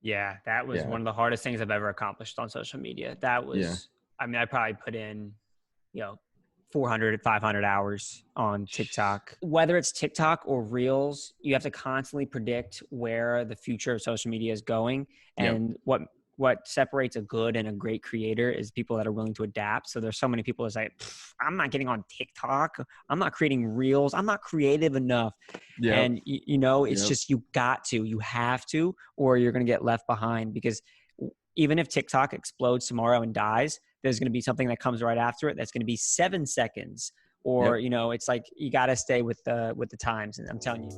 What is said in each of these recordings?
Yeah, that was Yeah. one of the hardest things I've ever accomplished on social media. That Yeah. was, I mean, I probably put in, 400, 500 hours on TikTok. Whether it's TikTok or Reels, you have to constantly predict where the future of social media is going. Yep. And what separates a good and a great creator is people that are willing to adapt. So there's so many people that say, I'm not getting on TikTok. I'm not creating Reels. I'm not creative enough. Yep. And, it's just, you have to, or you're going to get left behind, because even if TikTok explodes tomorrow and dies, there's going to be something that comes right after it that's going to be 7 seconds, or it's like you got to stay with the times. And I'm telling you.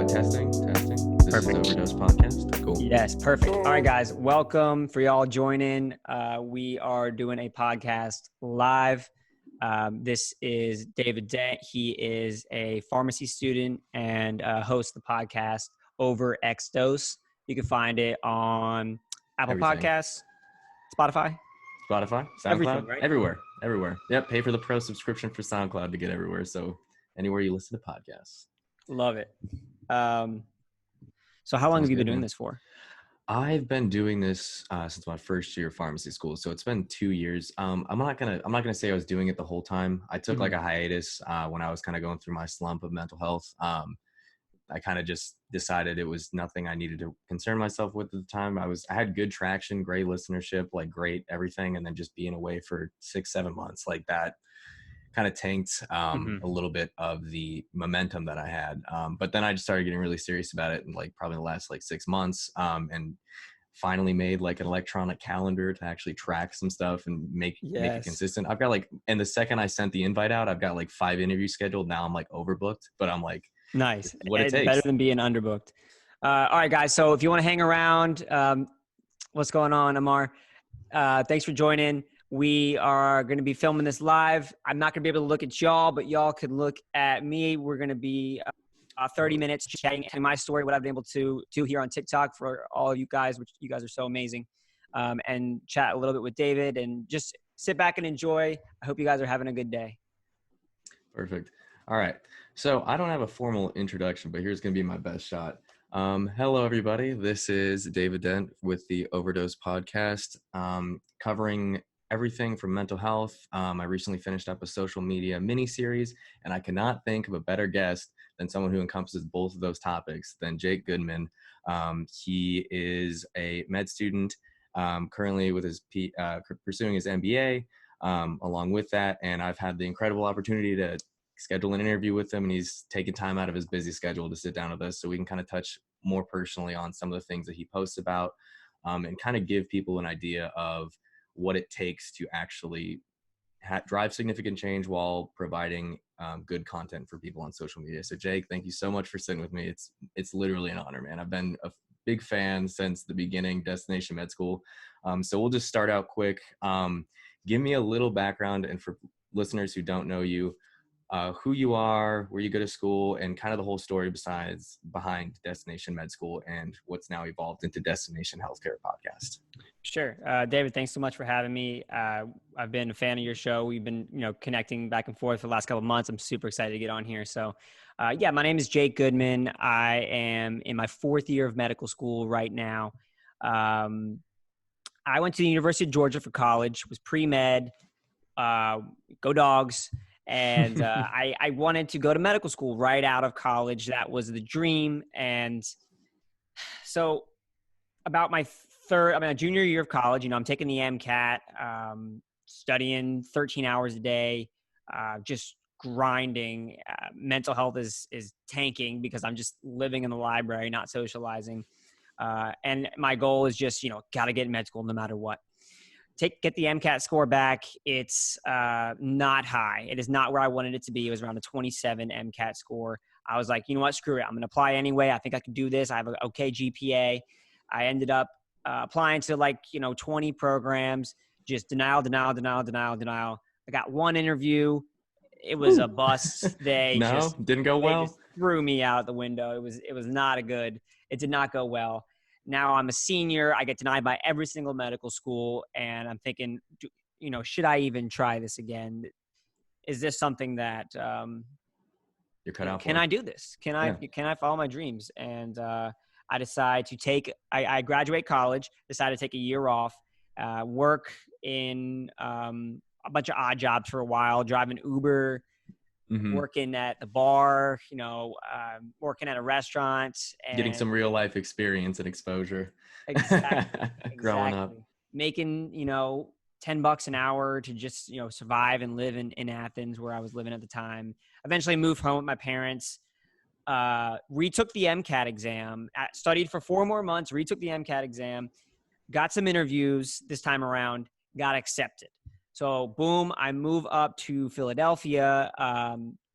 Testing. This Perfect. is Overdose Podcast. Cool. Yes, perfect. All right, guys, welcome for y'all joining. We are doing a podcast live. This is David Dent. He is a pharmacy student and hosts the podcast Over X Dose. You can find it on Apple Podcasts, Spotify, SoundCloud, everything, right? Everywhere. Yep. Pay for the pro subscription for SoundCloud to get everywhere. So anywhere you listen to podcasts. Love it. So how long have you been doing this for? I've been doing this since my first year of pharmacy school, so it's been 2 years. I'm not gonna say I was doing it the whole time. I took like a hiatus when I was kind of going through my slump of mental health. I kind of just decided it was nothing I needed to concern myself with at the time. I had good traction, great listenership, like great everything, and then just being away for 6-7 months like that kind of tanked a little bit of the momentum that I had. But then I just started getting really serious about it in like probably the last like 6 months, and finally made like an electronic calendar to actually track some stuff and make it consistent. I've got and the second I sent the invite out, I've got like 5 interviews scheduled. Now I'm like overbooked, but I'm like, nice. What it takes. Better than being underbooked. All right, guys. So if you want to hang around, what's going on, Amar? Thanks for joining. We are going to be filming this live. I'm not going to be able to look at y'all, but y'all can look at me. We're going to be 30 minutes chatting my story, what I've been able to do here on TikTok for all of you guys, which you guys are so amazing, and chat a little bit with David and just sit back and enjoy. I hope you guys are having a good day. Perfect. All right. So I don't have a formal introduction, but here's going to be my best shot. Hello, everybody. This is David Dent with the Overdose Podcast, covering everything from mental health. I recently finished up a social media mini-series, and I cannot think of a better guest than someone who encompasses both of those topics than Jake Goodman. He is a med student, currently with his pursuing his MBA along with that, and I've had the incredible opportunity to schedule an interview with him, and he's taken time out of his busy schedule to sit down with us so we can kind of touch more personally on some of the things that he posts about, and kind of give people an idea of what it takes to actually drive significant change while providing good content for people on social media. So Jake, thank you so much for sitting with me. It's literally an honor, man. I've been a big fan since the beginning, Destination Med School. So we'll just start out quick. Give me a little background, and for listeners who don't know you, who you are, where you go to school, and kind of the whole story behind Destination Med School and what's now evolved into Destination Healthcare Podcast. Sure. David, thanks so much for having me. I've been a fan of your show. We've been, connecting back and forth for the last couple of months. I'm super excited to get on here. So, my name is Jake Goodman. I am in my 4th year of medical school right now. I went to the University of Georgia for college, was pre-med, go Dogs. And I wanted to go to medical school right out of college. That was the dream. And so about my junior year of college, I'm taking the MCAT, studying 13 hours a day, just grinding. Mental health is tanking because I'm just living in the library, not socializing. And my goal is just, got to get in med school no matter what. Get the MCAT score back. It's not high. It is not where I wanted it to be. It was around a 27 MCAT score. I was like, you know what, screw it. I'm going to apply anyway. I think I can do this. I have an okay GPA. I ended up applying to 20 programs, just denial. I got one interview. It was a bust. Didn't go well. They just threw me out the window. It was not it did not go well. Now I'm a senior. I get denied by every single medical school. And I'm thinking, should I even try this again? Is this something that, You're cut out can for. I do this? Can Yeah. I follow my dreams? And I decide to I graduate college, decide to take a year off, work in a bunch of odd jobs for a while, driving Uber, Mm-hmm. working at the bar, working at a restaurant, Getting and some real life experience and exposure. exactly, Growing up. exactly, making, $10 an hour to just, survive and live in Athens where I was living at the time. Eventually moved home with my parents, retook the MCAT exam, studied for 4 more months, retook the MCAT exam, got some interviews this time around, got accepted. So boom, I move up to Philadelphia,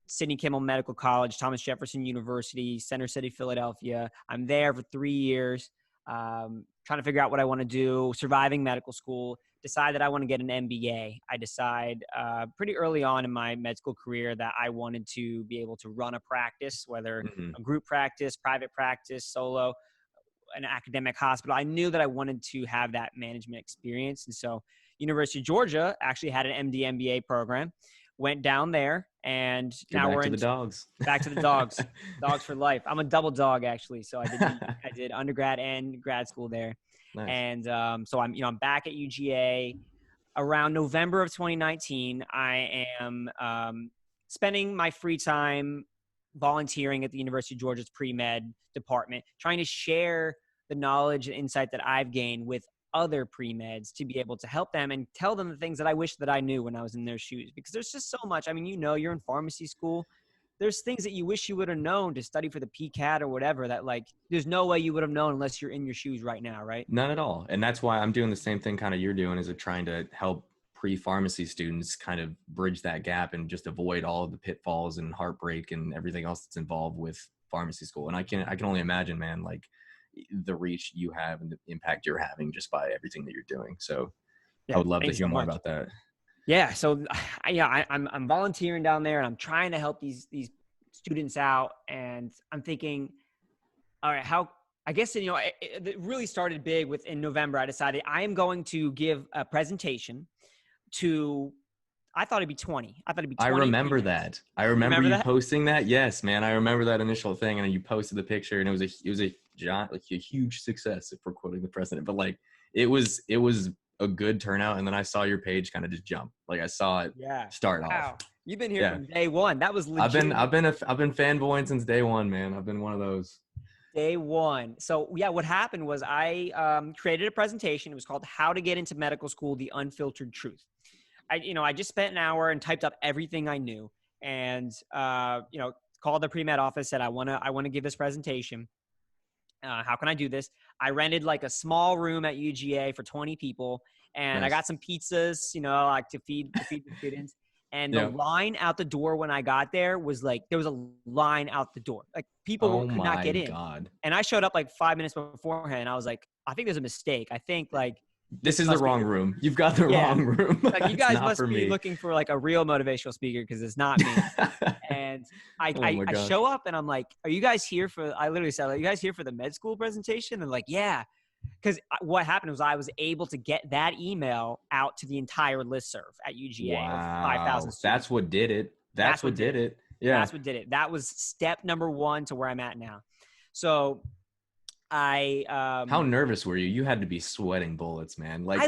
Sidney Kimmel Medical College, Thomas Jefferson University, Center City, Philadelphia. I'm there for 3 years, trying to figure out what I want to do, surviving medical school, decide that I want to get an MBA. I decide pretty early on in my med school career that I wanted to be able to run a practice, whether Mm-hmm. a group practice, private practice, solo, an academic hospital. I knew that I wanted to have that management experience. And so University of Georgia actually had an MD MBA program, went down there, and Go now back we're to the dogs. back to the dogs, dogs for life. I'm a double dog actually. So I did undergrad and grad school there. Nice. And so I'm back at UGA around November of 2019. I am spending my free time volunteering at the University of Georgia's pre-med department, trying to share the knowledge and insight that I've gained with other pre-meds to be able to help them and tell them the things that I wish that I knew when I was in their shoes. Because there's just so much. I mean, you're in pharmacy school. There's things that you wish you would have known to study for the PCAT or whatever that, like, there's no way you would have known unless you're in your shoes right now, right? None at all. And that's why I'm doing the same thing kind of you're doing, is trying to help pre-pharmacy students kind of bridge that gap and just avoid all of the pitfalls and heartbreak and everything else that's involved with pharmacy school. And I can only imagine, man, like the reach you have and the impact you're having just by everything that you're doing. So I Yeah, would love to thanks hear so more much. about that. Yeah, so I'm volunteering down there, and I'm trying to help these students out, and I'm thinking, all right, how, I guess, it really started big in November. I decided I am going to give a presentation to, I thought it'd be 20. I thought it'd be I 20 remember pre-meds. that. I You remember remember you that? posting that. Yes, man. I remember that initial thing, and you posted the picture, and it was a giant, like a huge success, if we're quoting the president. But like it was a good turnout, and then I saw your page kind of just jump. Like I saw it Yeah. start off. Wow. You've been here Yeah. from day one. That was I've been legitimate. fanboying since day one, man. I've been one of those. Day one. So yeah, what happened was I created a presentation. It was called "How to Get into Medical School: The Unfiltered Truth." I just spent an hour and typed up everything I knew, and called the pre-med office, said I want to give this presentation. How can I do this? I rented like a small room at UGA for 20 people, and I Nice. got some pizzas, like to feed the students. And the Yeah. line out the door when I got there was like, there was a line out the door. Like people Oh could not my get in. God. And I showed up like 5 minutes beforehand. And I was like, I think there's a mistake. I think like This this is the must be wrong room. You've got the yeah. wrong room. Like you It's guys not must for be me. looking for like a real motivational speaker because it's not me. And Oh my I gosh. show up and I'm like, are you guys here for, I literally said, are you guys here for the med school presentation? And like, yeah. Because what happened was I was able to get that email out to the entire listserv at UGA of 5,000 Wow. students. That's what did it. That's what did it. Yeah. That's what did it. That was step number 1 to where I'm at now. So I How nervous were you? You had to be sweating bullets, man. Like I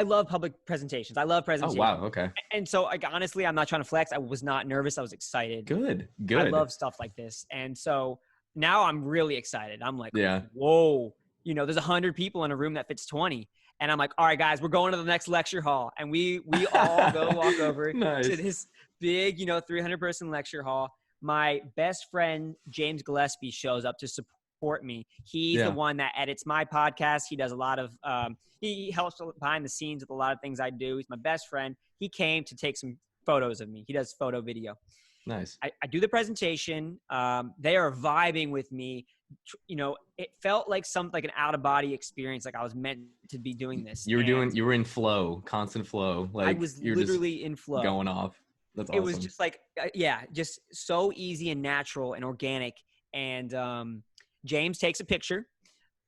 love public presentations. I love Oh presentations. wow, okay. And so like honestly, I'm not trying to flex. I was not nervous. I was excited. Good. I love stuff like this. And so now I'm really excited. I'm like, Yeah. whoa, there's 100 people in a room that fits 20. And I'm like, all right, guys, we're going to the next lecture hall. And we all go walk over Nice. to this big, 300 person lecture hall. My best friend, James Gillespie, shows up to support me. He's the one that edits my podcast. He does a lot of, he helps behind the scenes with a lot of things I do. He's my best friend. He came to take some photos of me. He does photo video. Nice. I do the presentation. They are vibing with me. It felt like like an out of body experience. Like I was meant to be doing this. You were in flow, constant flow. Like I was literally in flow. Going off. That's awesome. It was just like, just so easy and natural and organic. And James takes a picture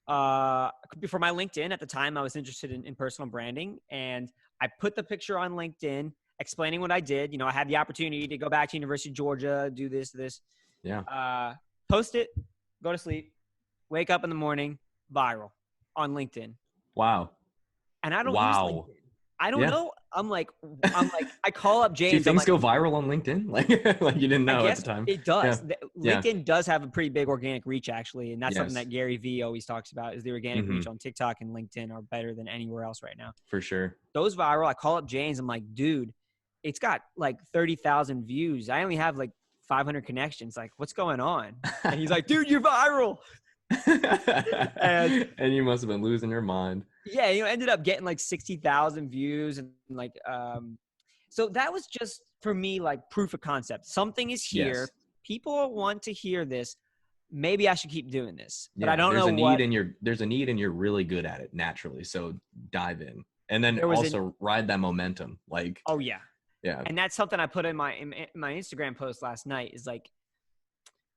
for my LinkedIn. At the time, I was interested in personal branding, and I put the picture on LinkedIn explaining what I did. You know, I had the opportunity to go back to University of Georgia, do this. Yeah. Post it, go to sleep, wake up in the morning, viral on LinkedIn. Wow. And I don't use Wow. LinkedIn. I don't Yeah. know. I'm like, I call up Do James. I'm things like, go viral on LinkedIn? Like you didn't I know at the guess time. it Yeah. does. Yeah. LinkedIn does have a pretty big organic reach, actually, and that's something Yes. that Gary Vee always talks about. Is the organic Mm-hmm. reach on TikTok and LinkedIn are better than anywhere else right now. For sure. Those viral. I call up James. I'm like, dude, it's got like 30,000 views. I only have like 500 connections. Like, what's going on? And he's like, dude, you're viral. And And you must have been losing your mind. yeah, you know, ended up getting like 60,000 views and like, so that was just for me, like proof of concept. Something is here. Yes. People want to hear this. Maybe I should keep doing this, but I Yeah. don't know what. There's a need and you're really good at it naturally. So dive in. And then There was an, also ride that momentum. Like, oh yeah. yeah. And that's something I put in my Instagram post last night is like,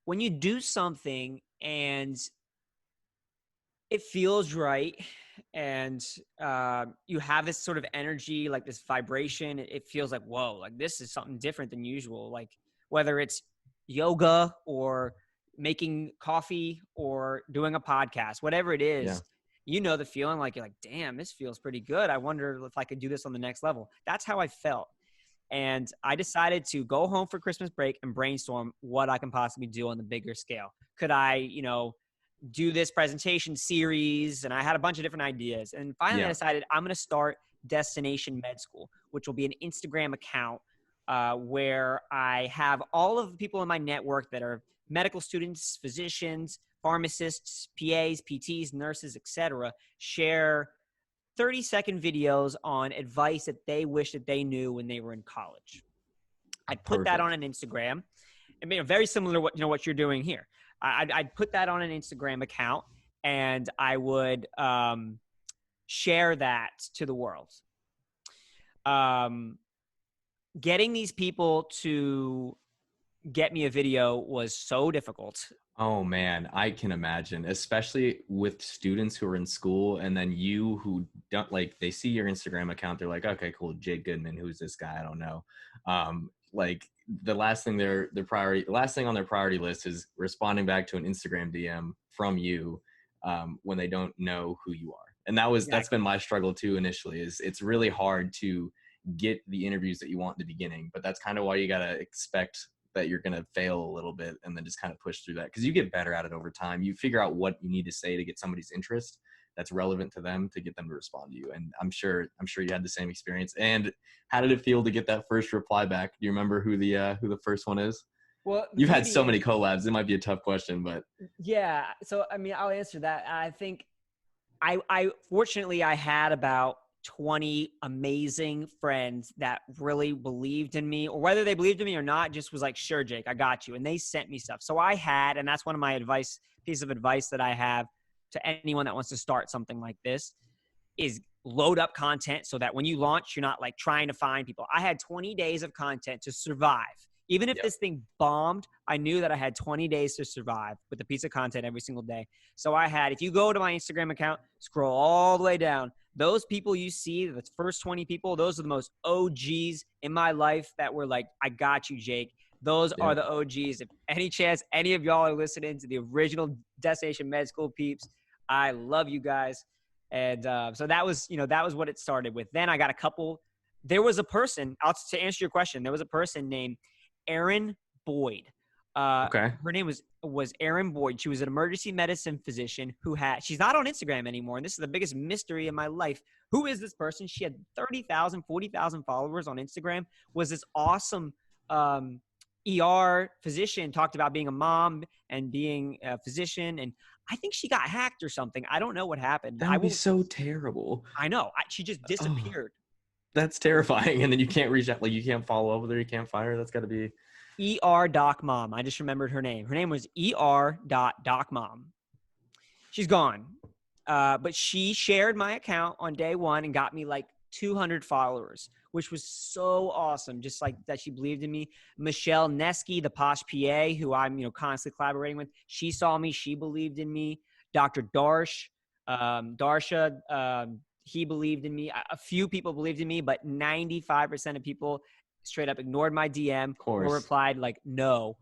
when you do something and it feels right and you have this sort of energy, like this vibration, it feels like, whoa, like this is something different than usual. Like whether it's yoga or making coffee or doing a podcast, whatever it Yeah. is, you know, the feeling like you're like, damn, this feels pretty good. I wonder if I could do this on the next level. That's how I felt. And I decided to go home for Christmas break and brainstorm what I can possibly do on the bigger scale. Could I, you know, do this presentation series? And I had a bunch of different ideas. And finally I Yeah. decided I'm going to start Destination Med School, which will be an Instagram account where I have all of the people in my network that are medical students, physicians, pharmacists, PAs, PTs, nurses, etc., share 30-second videos on advice that they wish that they knew when they were in college. I'd put that on Perfect. an Instagram. I mean, very similar to what you're doing here. I'd put that on an Instagram account and I would share that to the world. Getting these people to get me a video was so difficult. Oh man, I can imagine, especially with students who are in school and then you who don't like, they see your Instagram account. They're like, okay, cool. Jake Goodman. Who's this guy? I don't know. Like the last thing the last thing on their priority list is responding back to an Instagram DM from you when they don't know who you are. And that's Exactly. been my struggle too initially. Is it's really hard to get the interviews that you want in the beginning, but that's kind of why you got to expect that you're going to fail a little bit and then just kind of push through that, because you get better at it over time. You figure out what you need to say to get somebody's interest that's relevant to them to get them to respond to you. And I'm sure you had the same experience. And how did it feel to get that first reply back? Do you remember who the first one is? Well, the You've had beauty so is, many collabs. It might be a tough question, but yeah. So, I mean, I'll answer that. I think I fortunately I had about 20 amazing friends that really believed in me, or whether they believed in me or not, just was like, sure, Jake, I got you. And they sent me stuff. So I had, and that's one of my piece of advice that I have to anyone that wants to start something like this, is load up content so that when you launch, you're not like trying to find people. I had 20 days of content to survive. Even if yep, this thing bombed, I knew that I had 20 days to survive with a piece of content every single day. So I had, if you go to my Instagram account, scroll all the way down, those people you see, the first 20 people, those are the most OGs in my life that were like, I got you, Jake. Those are yep. the OGs. If any chance any of y'all are listening to the original Destination Med School peeps, I love you guys. And so that was what it started with. Then I got a couple. There was a person, to answer your question, there was a person named Erin Boyd. Okay. Her name was Erin Boyd. She was an emergency medicine physician she's not on Instagram anymore. And this is the biggest mystery in my life. Who is this person? She had 30,000, 40,000 followers on Instagram, was this awesome ER physician, talked about being a mom and being a physician. And I think she got hacked or something. I don't know what happened. That would be so terrible. I know. She just Oh, disappeared. that's terrifying. And then you can't reach out, like you can't follow up with her, you can't find her. That's got to be. Doc Mom. I just remembered her name. Her name was Doc Mom. She's gone. But she shared my account on day one and got me like 200 followers, which was so awesome. Just like that, she believed in me. Michelle Nesky, the Posh PA, who I'm constantly collaborating with, she saw me. She believed in me. Dr. Darsh, Darsha, he believed in me. A few people believed in me, but 95% of people straight up ignored my DM Of or course. replied like, no.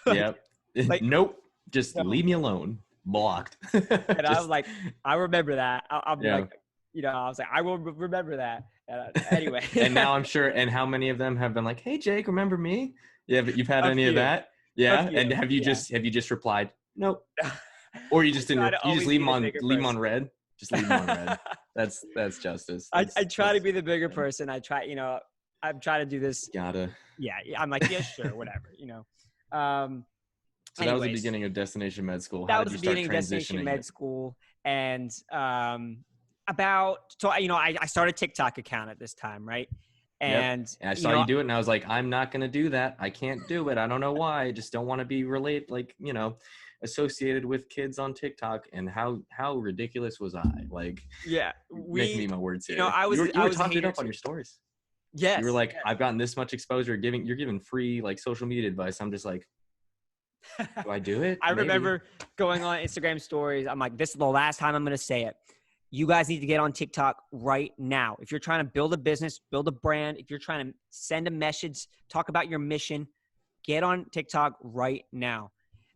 like, Yep. like, Nope. Just no. leave me alone. Blocked. And I was Just like, I remember that. I'll be yeah. like, I was like, I will remember that. Anyway. And now I'm sure. And how many of them have been like, "Hey, Jake, remember me?" Yeah, but you've had A any of few. that? A Yeah. And few. Yeah. have you just replied, "Nope," or you I just try didn't? to You just always be the bigger leave them on person. red. Just leave them on red. That's justice. I try to That's be the bigger good. person. I try, I'm trying to do this. Gotta. Yeah. I'm like, yeah, sure, whatever. Um, So that was the anyways, beginning of Destination Med School. How that did was you the start beginning of Destination transitioning Med it? School. And I started TikTok account at this time, right? Yep. And, And I saw you do it, and I was like, I'm not gonna do that. I can't do it. I don't know why. I just don't want to be associated with kids on TikTok. And how ridiculous was I? Like, yeah, making me my words here. You I were was a talking it hater up on too. your stories. You were Yes. like, I've gotten this much exposure. You're giving free like social media advice. I'm just like, do I do it? I Maybe. remember going on Instagram stories. I'm like, this is the last time I'm going to say it. You guys need to get on TikTok right now. If you're trying to build a business, build a brand, if you're trying to send a message, talk about your mission, get on TikTok right now.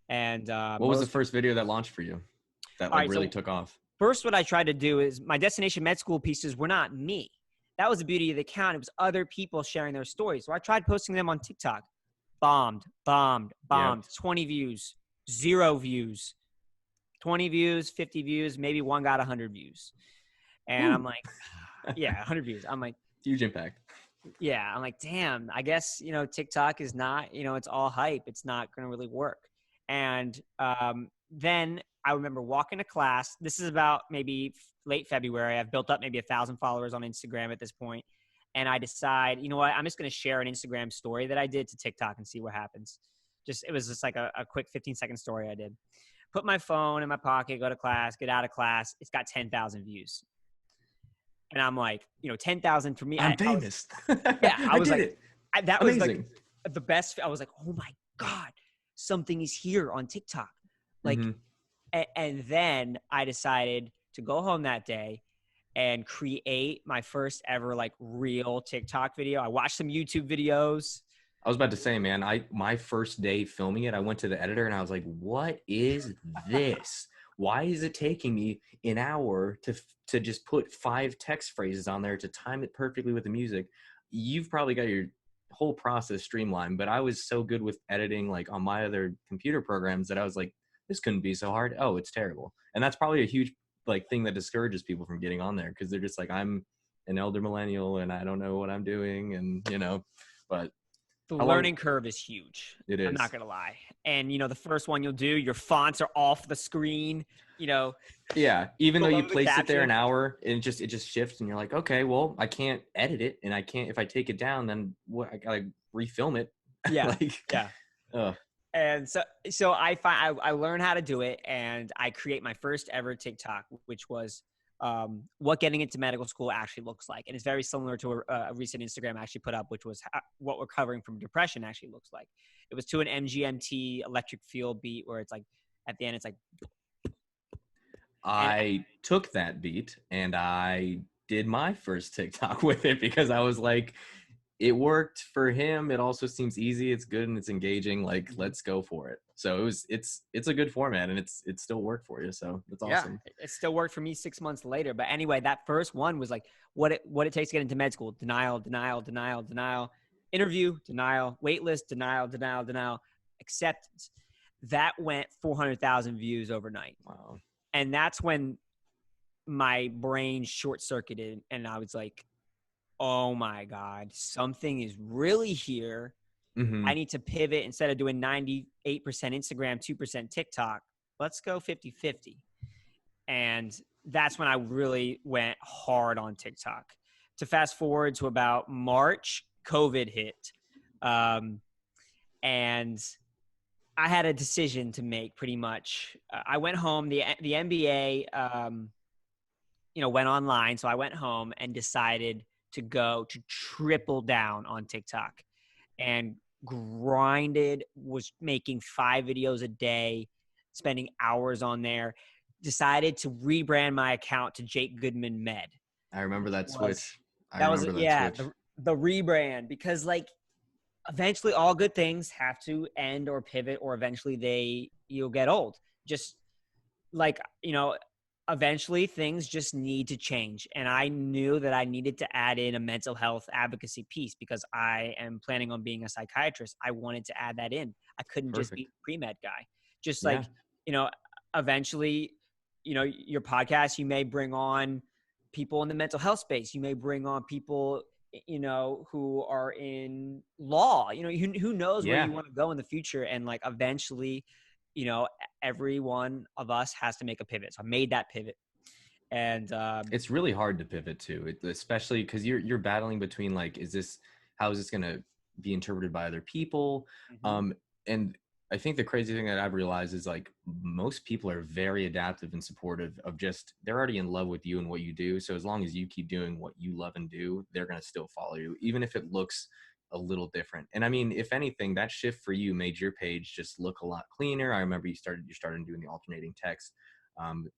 And What was the first video that launched for you that all like right, really so took off? first, what I tried to do is my Destination Med School pieces were not me. That was the beauty of the account. It was other people sharing their stories. So I tried posting them on TikTok. Bombed. Yep. 20 views, 0 views, 20 views, 50 views, maybe one got 100 views. And I'm Woo. like, yeah, 100 views. I'm like, Huge impact. yeah, I'm like, damn, I guess, TikTok is not, it's all hype. It's not going to really work. And then I remember walking to class. This is about maybe late February. I've built up maybe 1,000 followers on Instagram at this point. And I decide, you know what, I'm just going to share an Instagram story that I did to TikTok and see what happens. It was just like a quick 15-second story I did. Put my phone in my pocket, go to class, get out of class. It's got 10,000 views. And I'm like, 10,000 for me. I'm famous. I I was did like, it. that was like Amazing. the best. I was like, oh my God, something is here on TikTok. Like, Mm-hmm. and then I decided to go home that day and create my first ever like real TikTok video. I watched some YouTube videos. I was about to say, man, my first day filming it, I went to the editor and I was like, what is this? Why is it taking me an hour to just put 5 text phrases on there to time it perfectly with the music? You've probably got your whole process streamlined, but I was so good with editing like on my other computer programs that I was like, this couldn't be so hard. Oh, it's terrible. And that's probably a huge like thing that discourages people from getting on there because they're just like, I'm an elder millennial and I don't know what I'm doing. And but The how long learning curve is huge. it I'm not is. going to lie. And, the first one you'll do, your fonts are off the screen, Yeah, even though you below the placed it there an caption. hour and it just shifts and you're like, okay, well, I can't edit it and I can't if I take it down, then what I gotta refilm it. Yeah. like, Yeah. ugh. And so I learned how to do it, and I create my first ever TikTok, which was what getting into medical school actually looks like. And it's very similar to a recent Instagram I actually put up, which was what we're covering from depression actually looks like. It was to an MGMT electric field beat where it's like at the end, it's like, and I took that beat and I did my first TikTok with it because I was like, it worked for him. It also seems easy. It's good and it's engaging. Like, let's go for it. So it's a good format and it still worked for you. So that's yeah, awesome. it still worked for me 6 months later. But anyway, that first one was like what it takes to get into med school: denial, interview, denial, waitlist, denial, acceptance. That went 400,000 views overnight. Wow. And that's when my brain short circuited and I was like, oh my God, something is really here. Mm-hmm. I need to pivot. Instead of doing 98% Instagram, 2% TikTok, let's go 50-50. And that's when I really went hard on TikTok. To fast forward to about March, COVID hit. And I had a decision to make pretty much. I went home. The MBA, went online. So I went home and decided to go to triple down on TikTok and grinded, was making 5 videos a day, spending hours on there. decided to rebrand my account to Jake Goodman Med. I remember that Was switch. I that was remember that yeah, switch. the rebrand, because like eventually all good things have to end or pivot, or eventually you'll get old. Just like, eventually things just need to change. And I knew that I needed to add in a mental health advocacy piece because I am planning on being a psychiatrist. I wanted to add that in. I couldn't just be Perfect. pre-med guy. Just like, Yeah. you know, eventually, your podcast, you may bring on people in the mental health space. You may bring on people, who are in law, who knows where Yeah. you want to go in the future. And like, eventually, every one of us has to make a pivot. So I made that pivot. And It's really hard to pivot to it, especially because you're battling between like, how is this going to be interpreted by other people? mhm. And I think the crazy thing that I've realized is like most people are very adaptive and supportive of they're already in love with you and what you do. So as long as you keep doing what you love and do, they're going to still follow you, even if it looks a little different. And I mean, if anything, that shift for you made your page just look a lot cleaner. I remember you started doing the alternating text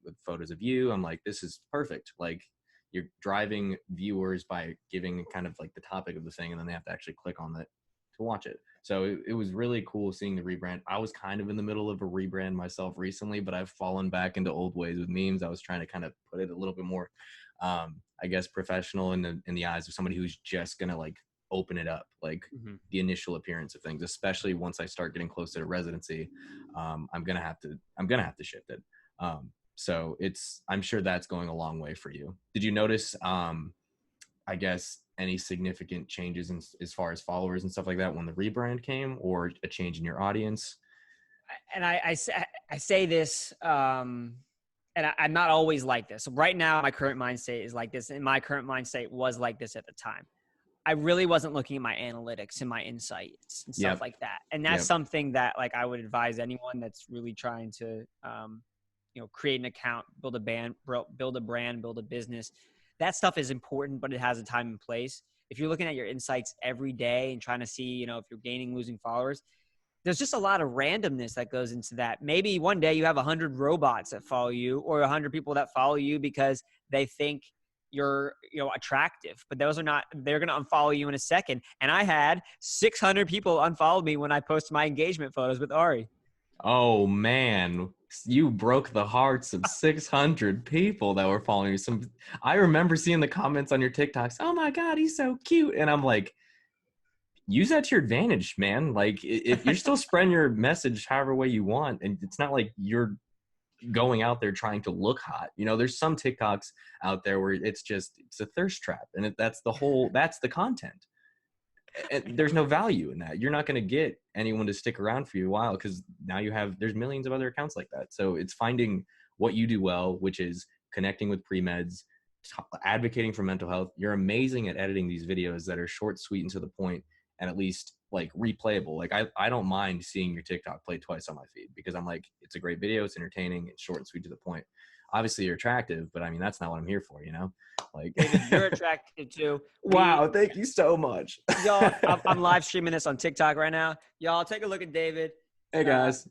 with photos of you. I'm like, this is perfect. Like you're driving viewers by giving kind of like the topic of the thing, and then they have to actually click on it to watch it. So it was really cool seeing the rebrand. I was kind of in the middle of a rebrand myself recently, but I've fallen back into old ways with memes. I was trying to kind of put it a little bit more, I guess, professional in the eyes of somebody who's just gonna like open it up, like the initial appearance of things. Especially once I start getting closer to residency, I'm gonna have to shift it. So I'm sure that's going a long way for you. Did you notice, I guess, any significant changes as far as followers and stuff like that when the rebrand came, or a change in your audience? And I say this, and I'm not always like this. So right now, my current mind state is like this, and my current mind state was like this at the time. I really wasn't looking at my analytics and my insights and stuff Yep. like that. And that's Yep. something that like I would advise anyone that's really trying to, create an account, build a brand, build a business. That stuff is important, but it has a time and place. If you're looking at your insights every day and trying to see, if you're gaining, losing followers, there's just a lot of randomness that goes into that. Maybe one day you have 100 robots that follow you, or 100 people that follow you because they think you're attractive, but they're going to unfollow you in a second. And I had 600 people unfollow me when I posted my engagement photos with Ari. Oh man, you broke the hearts of 600 people that were following you. I remember seeing the comments on your TikToks. Oh my God, he's so cute. And I'm like, use that to your advantage, man. Like if you're still spreading your message however way you want, and it's not like you're going out there trying to look hot. There's some TikToks out there where it's a thirst trap, and that's the content. And there's no value in that. You're not going to get anyone to stick around for you a while, because now there's millions of other accounts like that. So it's finding what you do well, which is connecting with pre-meds, advocating for mental health. You're amazing at editing these videos that are short, sweet, and to the point, and at least like replayable. Like I don't mind seeing your TikTok play twice on my feed, because I'm like, it's a great video, it's entertaining, it's short and sweet to the point. Obviously you're attractive, but I mean, that's not what I'm here for, like David, you're attractive too. Wow, thank you so much. Y'all, I'm live streaming this on TikTok right now. Y'all take a look at David. Hey guys.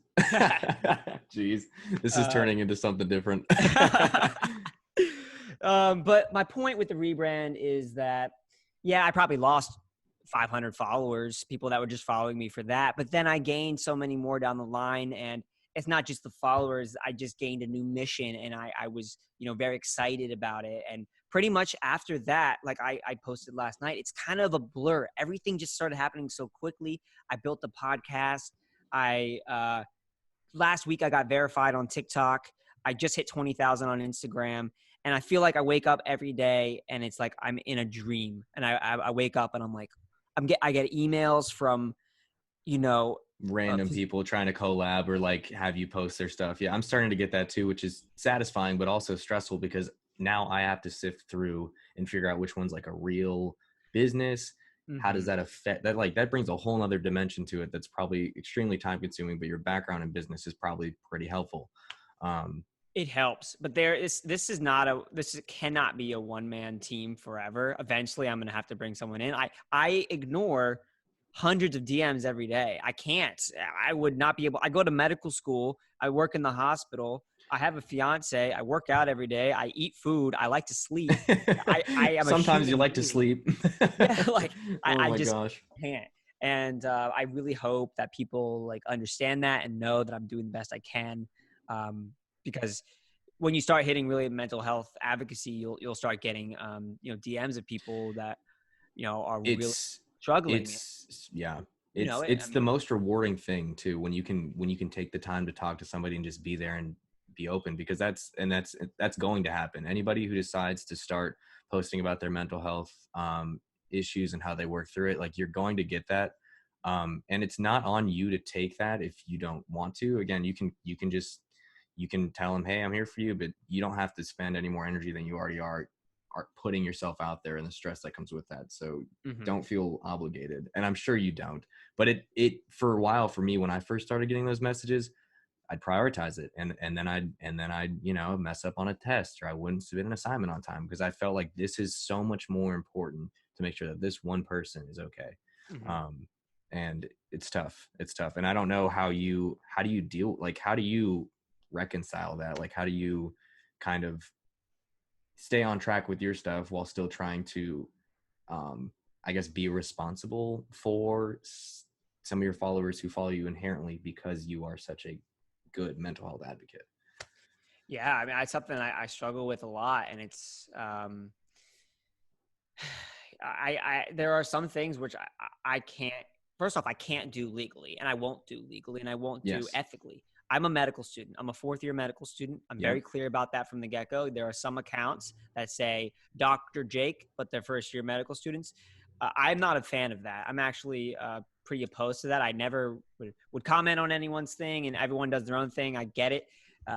Jeez, this is turning into something different. But my point with the rebrand is that, yeah, I probably lost 500 followers, people that were just following me for that. But then I gained so many more down the line. And it's not just the followers. I just gained a new mission, and I was, very excited about it. And pretty much after that, like I posted last night, it's kind of a blur. Everything just started happening so quickly. I built the podcast. Last week I got verified on TikTok. I just hit 20,000 on Instagram. And I feel like I wake up every day and it's like I'm in a dream. And I wake up and I'm like, I get emails from, random people trying to collab or like have you post their stuff. Yeah, I'm starting to get that too, which is satisfying, but also stressful, because now I have to sift through and figure out which one's like a real business. How does that affect that? Like that brings a whole nother dimension to it that's probably extremely time consuming, but your background in business is probably pretty helpful. It helps, but this cannot be a one-man team forever. Eventually I'm going to have to bring someone in. I ignore hundreds of DMs every day. I can't. I would not be able. I go to medical school. I work in the hospital. I have a fiance. I work out every day. I eat food. I like to sleep. I am a Sometimes you human like to being. sleep. Yeah, like Oh I my just gosh. can't. And I really hope that people like understand that and know that I'm doing the best I can. Um, because when you start hitting really mental health advocacy, you'll start getting DMs of people that are really It's struggling. it's yeah. You know it. I It's the mean, most rewarding thing too when you can take the time to talk to somebody and just be there and be open, because that's going to happen. Anybody who decides to start posting about their mental health issues and how they work through it, like, you're going to get that. And it's not on you to take that if you don't want to. Again, you can tell them, hey, I'm here for you, but you don't have to spend any more energy than you already are putting yourself out there and the stress that comes with that. So mhm. don't feel obligated. And I'm sure you don't. But it for a while, for me, when I first started getting those messages, I'd prioritize it, and then I'd mess up on a test, or I wouldn't submit an assignment on time, because I felt like this is so much more important to make sure that this one person is okay. Mhm. Um, and it's tough. It's tough. And I don't know how do you deal, like, how do you reconcile that? Like, how do you kind of stay on track with your stuff while still trying to, um, I guess, be responsible for some of your followers who follow you inherently because you are such a good mental health advocate? Yeah, I mean, it's something I struggle with a lot, and it's there are some things which I can't. First off, I can't do legally, and I won't do legally, and I won't do Yes. ethically. I'm a medical student. I'm a fourth-year medical student. I'm very Yep. clear about that from the get-go. There are some accounts that say Dr. Jake, but they're first-year medical students. I'm not a fan of that. I'm actually pretty opposed to that. I never would comment on anyone's thing, and everyone does their own thing. I get it.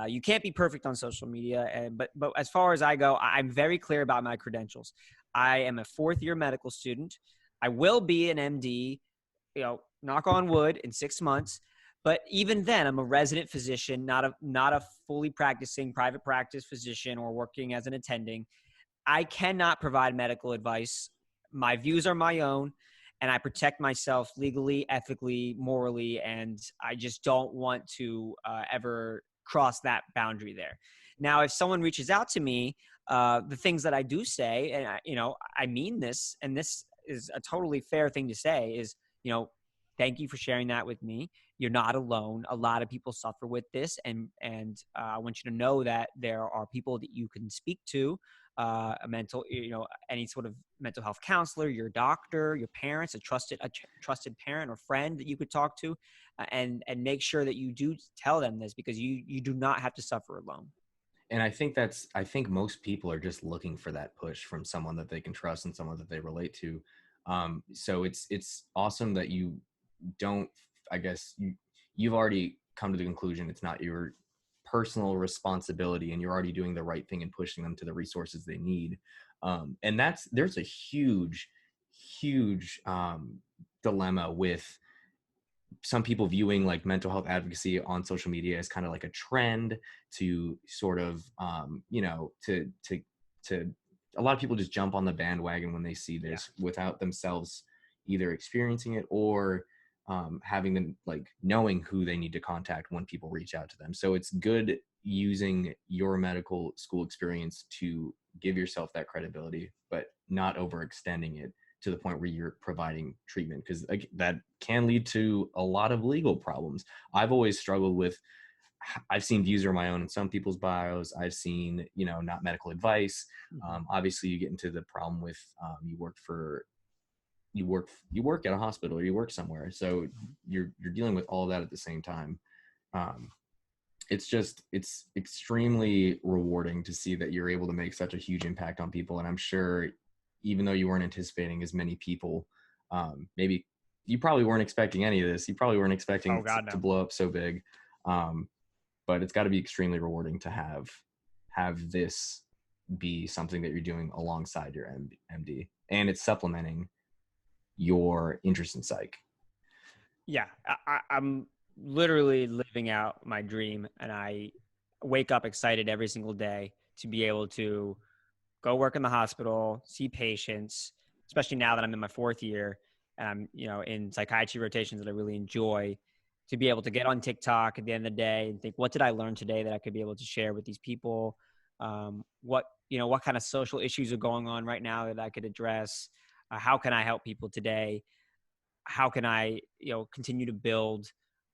You can't be perfect on social media, but as far as I go, I'm very clear about my credentials. I am a fourth-year medical student. I will be an MD, knock on wood, in 6 months. But even then, I'm a resident physician, not a fully practicing private practice physician or working as an attending. I cannot provide medical advice. My views are my own, and I protect myself legally, ethically, morally, and I just don't want to ever cross that boundary there. Now, if someone reaches out to me, the things that I do say, and I mean this, and this is a totally fair thing to say, is thank you for sharing that with me. You're not alone. A lot of people suffer with this, and I want you to know that there are people that you can speak to, a mental, any sort of mental health counselor, your doctor, your parents, a trusted parent or friend that you could talk to, and make sure that you do tell them this, because you do not have to suffer alone. And I think most people are just looking for that push from someone that they can trust and someone that they relate to. So it's awesome that you don't, I guess, you've already come to the conclusion it's not your personal responsibility, and you're already doing the right thing and pushing them to the resources they need. And there's a huge dilemma with some people viewing like mental health advocacy on social media as kind of like a trend to sort of, to a lot of people just jump on the bandwagon when they see Yeah. this without themselves either experiencing it or having them, like, knowing who they need to contact when people reach out to them. So it's good using your medical school experience to give yourself that credibility, but not overextending it to the point where you're providing treatment, because that can lead to a lot of legal problems. I've always struggled with, I've seen views of my own in some people's bios. I've seen, not medical advice. Mm-hmm. Obviously you get into the problem with, you work at a hospital, or you work somewhere, so you're dealing with all of that at the same time. um, it's extremely rewarding to see that you're able to make such a huge impact on people. And I'm sure, even though you weren't anticipating as many people, maybe you probably weren't expecting any of this, you probably weren't expecting Oh God, to no. blow up so big. um, but it's got to be extremely rewarding to have this be something that you're doing alongside your MD, and it's supplementing your interest in psych. Yeah, I'm literally living out my dream, and I wake up excited every single day to be able to go work in the hospital, see patients, especially now that I'm in my fourth year and I'm, in psychiatry rotations that I really enjoy, to be able to get on TikTok at the end of the day and think, what did I learn today that I could be able to share with these people? What kind of social issues are going on right now that I could address? How can I help people today? How can I, continue to build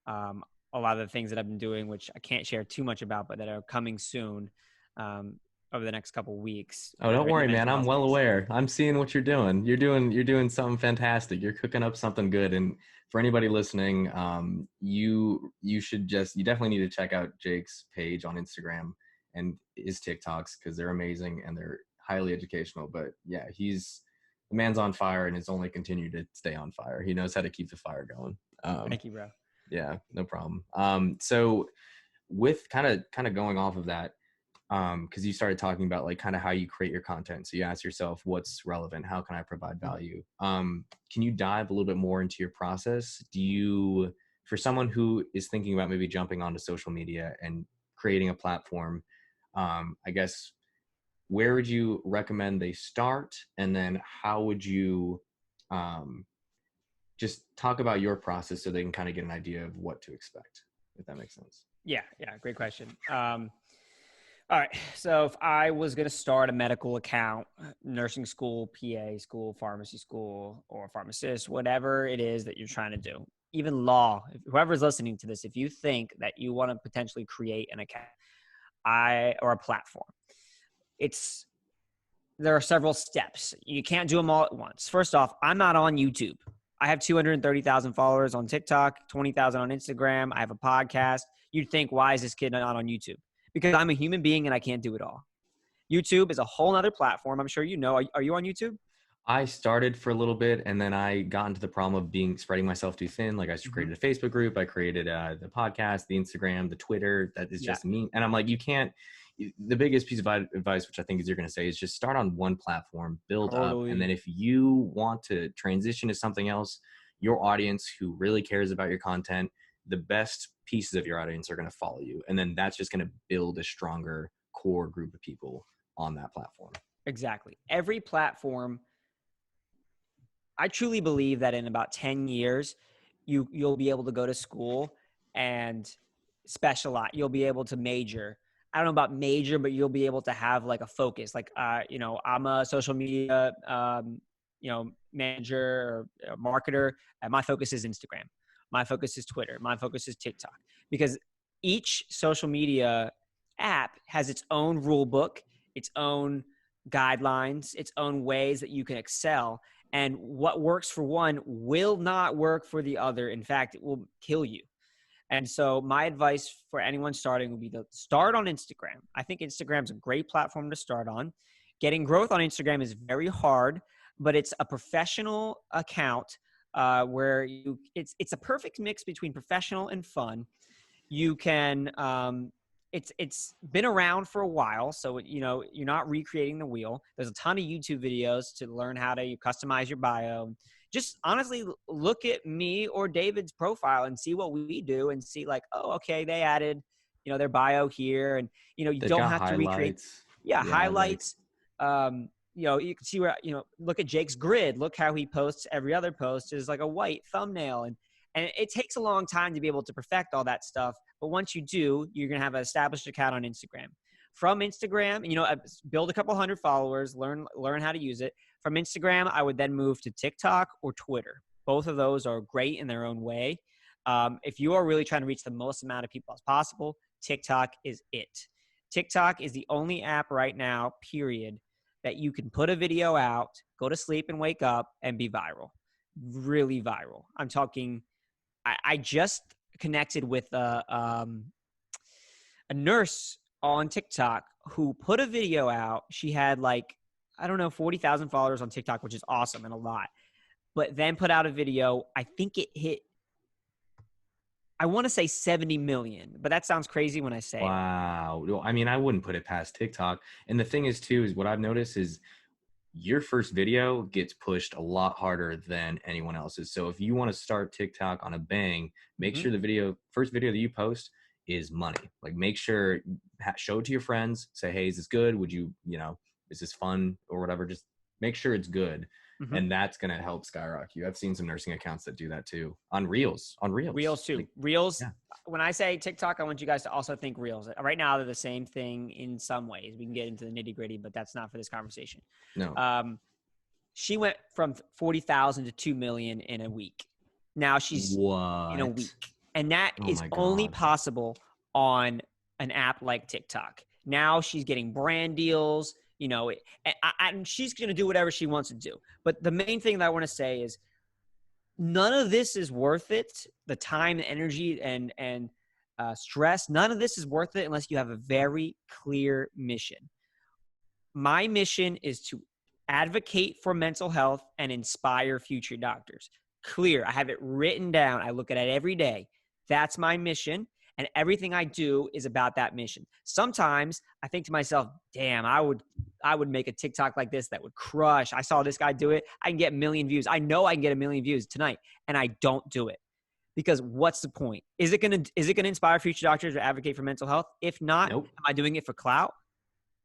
a lot of the things that I've been doing, which I can't share too much about, but that are coming soon over the next couple of weeks Oh, that don't are in the worry, man. mental I'm health well space. aware. I'm seeing what you're doing. You're doing something fantastic. You're cooking up something good. And for anybody listening, you definitely need to check out Jake's page on Instagram and his TikToks because they're amazing and they're highly educational. But yeah, the man's on fire and has only continued to stay on fire. He knows how to keep the fire going. Thank you, bro. Yeah, no problem. So with kind of going off of that, because you started talking about like kind of how you create your content. So you ask yourself, what's relevant? How can I provide value? Can you dive a little bit more into your process? For someone who is thinking about maybe jumping onto social media and creating a platform, I guess, where would you recommend they start? And then how would you um, just talk about your process so they can kind of get an idea of what to expect, if that makes sense? Yeah, great question. All right. So if I was going to start a medical account, nursing school, PA school, pharmacy school, or pharmacist, whatever it is that you're trying to do, even law, whoever's listening to this, if you think that you want to potentially create an account, or a platform, there are several steps. You can't do them all at once. First off, I'm not on YouTube. I have 230,000 followers on TikTok, 20,000 on Instagram. I have a podcast. You'd think, why is this kid not on YouTube? Because I'm a human being and I can't do it all. YouTube is a whole nother platform. I'm sure you know. Are you on YouTube? I started for a little bit and then I got into the problem of spreading myself too thin. Like I Mm-hmm. created a Facebook group, I created the podcast, the Instagram, the Twitter. That is Yeah, just me. And I'm like, the biggest piece of advice, which I think is you're going to say, is just start on one platform, build up. And totally. then if you want to transition to something else, your audience who really cares about your content, the best pieces of your audience are going to follow you. And then that's just going to build a stronger core group of people on that platform. Exactly. Every platform, I truly believe that in about 10 years, you'll be able to go to school and specialize. You'll be able to major. I don't know about major, but you'll be able to have like a focus. Like, I'm a social media, manager or marketer, and my focus is Instagram. My focus is Twitter. My focus is TikTok. Because each social media app has its own rule book, its own guidelines, its own ways that you can excel. And what works for one will not work for the other. In fact, it will kill you. And so my advice for anyone starting would be to start on Instagram. I think Instagram's a great platform to start on. Getting growth on Instagram is very hard, but it's a professional account where it's a perfect mix between professional and fun. You can it's been around for a while, so you're not recreating the wheel. There's a ton of YouTube videos to learn how to customize your bio. Just honestly look at me or David's profile and see what we do and see like, oh, okay, they added their bio here, and you They've don't got have to recreate. highlights. Yeah, Yeah, like highlights. You can see where look at Jake's grid. Look how he posts. Every other post is like a white thumbnail, and it takes a long time to be able to perfect all that stuff. But once you do, you're going to have an established account on Instagram. From Instagram, build a couple hundred followers, learn how to use it. From Instagram, I would then move to TikTok or Twitter. Both of those are great in their own way. If you are really trying to reach the most amount of people as possible, TikTok is it. TikTok is the only app right now, period, that you can put a video out, go to sleep and wake up and be viral. Really viral. I'm talking, I just connected with a nurse on TikTok who put a video out. She had like, I don't know, 40,000 followers on TikTok, which is awesome and a lot. But then put out a video. I think it hit, I want to say 70 million, but that sounds crazy when I say it. wow. Well, I mean, I wouldn't put it past TikTok. And the thing is, too, is what I've noticed is your first video gets pushed a lot harder than anyone else's. So if you want to start TikTok on a bang, make Mm-hmm. sure the first video that you post is money. Like make sure, show it to your friends, say, hey, is this good? Would you, is this fun or whatever? Just make sure it's good. Mm-hmm. And that's going to help skyrocket you. I've seen some nursing accounts that do that too on Reels. Reels too. Like, Reels. yeah, When I say TikTok, I want you guys to also think Reels. Right now, they're the same thing in some ways. We can get into the nitty gritty, but that's not for this conversation. no. Um, she went from 40,000 to 2 million in a week. Now she's in a What? week, and that Oh is my only God. possible on an app like TikTok. Now she's getting brand deals. And she's going to do whatever she wants to do. But the main thing that I want to say is none of this is worth it. The time, energy, and stress. None of this is worth it unless you have a very clear mission. My mission is to advocate for mental health and inspire future doctors. Clear. I have it written down. I look at it every day. That's my mission. And everything I do is about that mission. Sometimes I think to myself, damn, I would make a TikTok like this that would crush. I saw this guy do it. I can get 1 million views. I know I can get 1 million views tonight. And I don't do it. Because what's the point? Is it gonna inspire future doctors to advocate for mental health? If not, Nope. am I doing it for clout?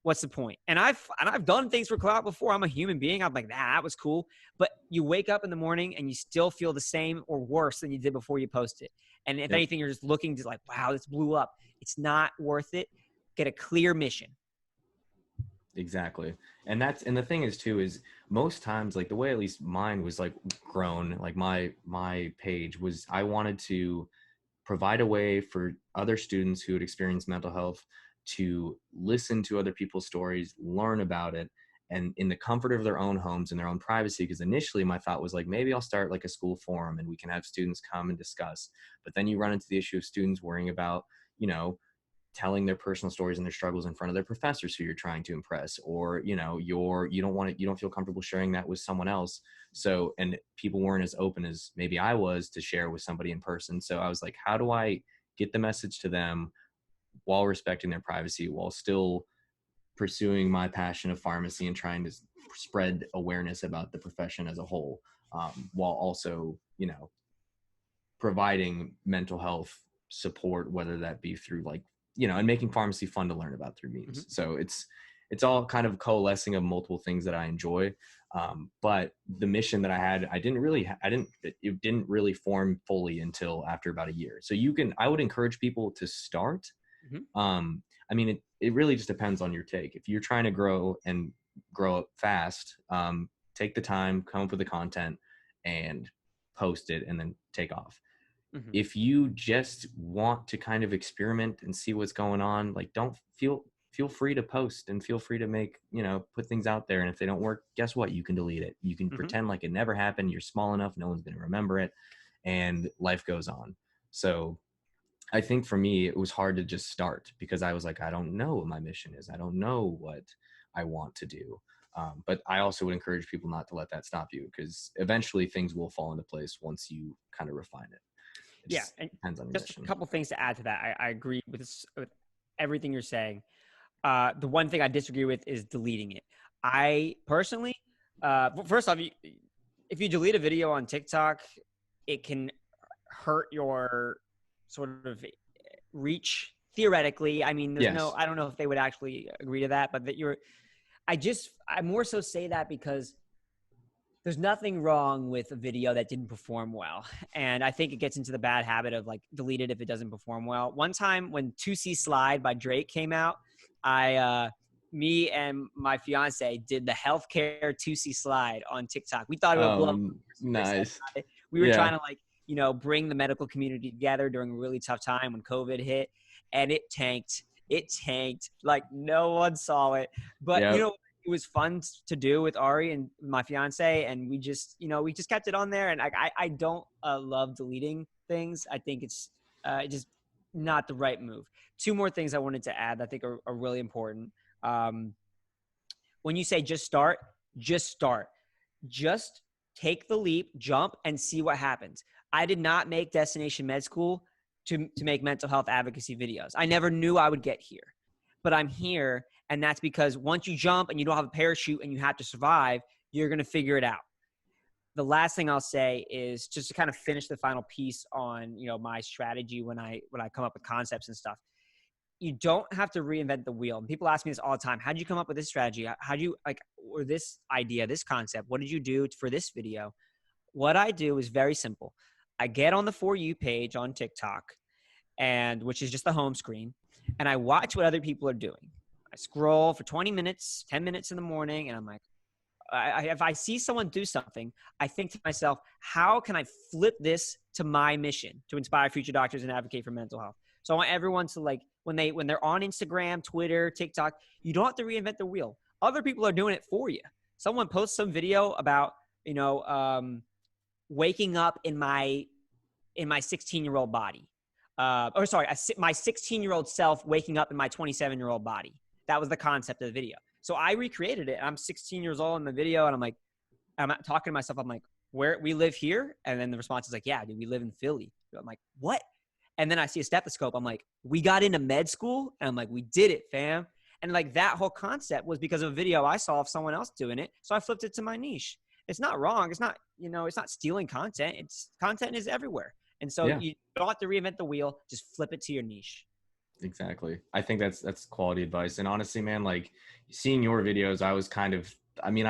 What's the point? And I've done things for clout before. I'm a human being. I'm like, that was cool. But you wake up in the morning and you still feel the same or worse than you did before you post it. And if Yep. anything, you're just looking to like, wow, this blew up. It's not worth it. Get a clear mission. Exactly. And the thing is too, is most times, like the way at least mine was like grown, like my page was, I wanted to provide a way for other students who had experienced mental health to listen to other people's stories, learn about it, and in the comfort of their own homes and their own privacy. Because initially my thought was like, maybe I'll start like a school forum and we can have students come and discuss. But then you run into the issue of students worrying about, telling their personal stories and their struggles in front of their professors who you're trying to impress, or you don't feel comfortable sharing that with someone else. So, and people weren't as open as maybe I was to share with somebody in person. So I was like, how do I get the message to them while respecting their privacy, while still pursuing my passion of pharmacy and trying to spread awareness about the profession as a whole, while also providing mental health support, whether that be through and making pharmacy fun to learn about through memes. Mm-hmm. So it's all kind of coalescing of multiple things that I enjoy. But the mission that I had, it didn't really form fully until after about a year. So I would encourage people to start. Mm-hmm. I mean, it really just depends on your take. If you're trying to grow up fast, take the time, come up with the content and post it and then take off. Mm-hmm. If you just want to kind of experiment and see what's going on, like don't feel free to post and feel free to make, put things out there. And if they don't work, guess what? You can delete it. You can Mm-hmm. pretend like it never happened. You're small enough. No one's going to remember it, and life goes on. So I think for me, it was hard to just start because I was like, I don't know what my mission is. I don't know what I want to do. But I also would encourage people not to let that stop you, because eventually things will fall into place once you kind of refine it. Yeah, and depends on your just mission. a couple things to add to that. I agree with everything you're saying. The one thing I disagree with is deleting it. I personally, first off, if you delete a video on TikTok, it can hurt your sort of reach theoretically. I mean, Yes. I don't know if they would actually agree to that, but I more so say that because there's nothing wrong with a video that didn't perform well. And I think it gets into the bad habit of like delete it if it doesn't perform well. One time when 2C Slide by Drake came out, me and my fiance did the healthcare 2C Slide on TikTok. We thought it would blow up. Nice. We were Yeah. trying to bring the medical community together during a really tough time when COVID hit, and it tanked. It tanked. Like no one saw it. But Yep. it was fun to do with Ari and my fiance, and we just kept it on there. And I don't love deleting things. I think it's just not the right move. Two more things I wanted to add that I think are really important. When you say just start, just take the leap, jump, and see what happens. I did not make Destination Med School to make mental health advocacy videos. I never knew I would get here, but I'm here. And that's because once you jump and you don't have a parachute and you have to survive, you're going to figure it out. The last thing I'll say is just to kind of finish the final piece on, my strategy when I come up with concepts and stuff. you don't have to reinvent the wheel. And people ask me this all the time. How did you come up with this strategy? How do you or this idea, this concept? What did you do for this video? What I do is very simple. I get on the For You page on TikTok, and which is just the home screen, and I watch what other people are doing. I scroll for 20 minutes, 10 minutes in the morning, and I'm like, if I see someone do something, I think to myself, how can I flip this to my mission to inspire future doctors and advocate for mental health? So I want everyone to, like, when they're on Instagram, Twitter, TikTok, you don't have to reinvent the wheel. Other people are doing it for you. Someone posts some video about, waking up in my 16-year-old body. My 16-year-old self waking up in my 27-year-old body. That was the concept of the video. So I recreated it. I'm 16 years old in the video, and I'm talking to myself. I'm like, where we live here? And then the response is like, yeah, dude, we live in Philly. I'm like, what? And then I see a stethoscope. I'm like, we got into med school? And I'm like, we did it, fam. And like that whole concept was because of a video I saw of someone else doing it. So I flipped it to my niche. It's not wrong. It's not, it's not stealing content. Content is everywhere. And so you don't have to reinvent the wheel. Just flip it to your niche. Exactly. I think that's quality advice. And honestly, man, like seeing your videos, I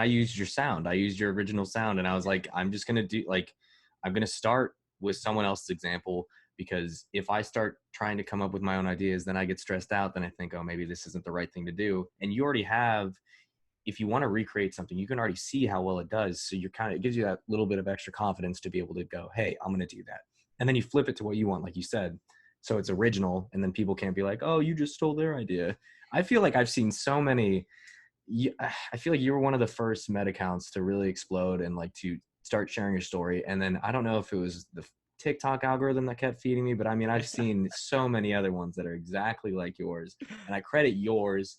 used your sound. I used your original sound, and I was like, I'm going to start with someone else's example, because if I start trying to come up with my own ideas, then I get stressed out. Then I think, oh, maybe this isn't the right thing to do. And you already have, if you want to recreate something, you can already see how well it does. So it gives you that little bit of extra confidence to be able to go, hey, I'm going to do that. And then you flip it to what you want, like you said. So it's original, and then people can't be like, oh, you just stole their idea. I feel like I've seen so many. I feel like you were one of the first med accounts to really explode and like to start sharing your story. And then I don't know if it was the TikTok algorithm that kept feeding me, but I mean, I've seen so many other ones that are exactly like yours, and I credit yours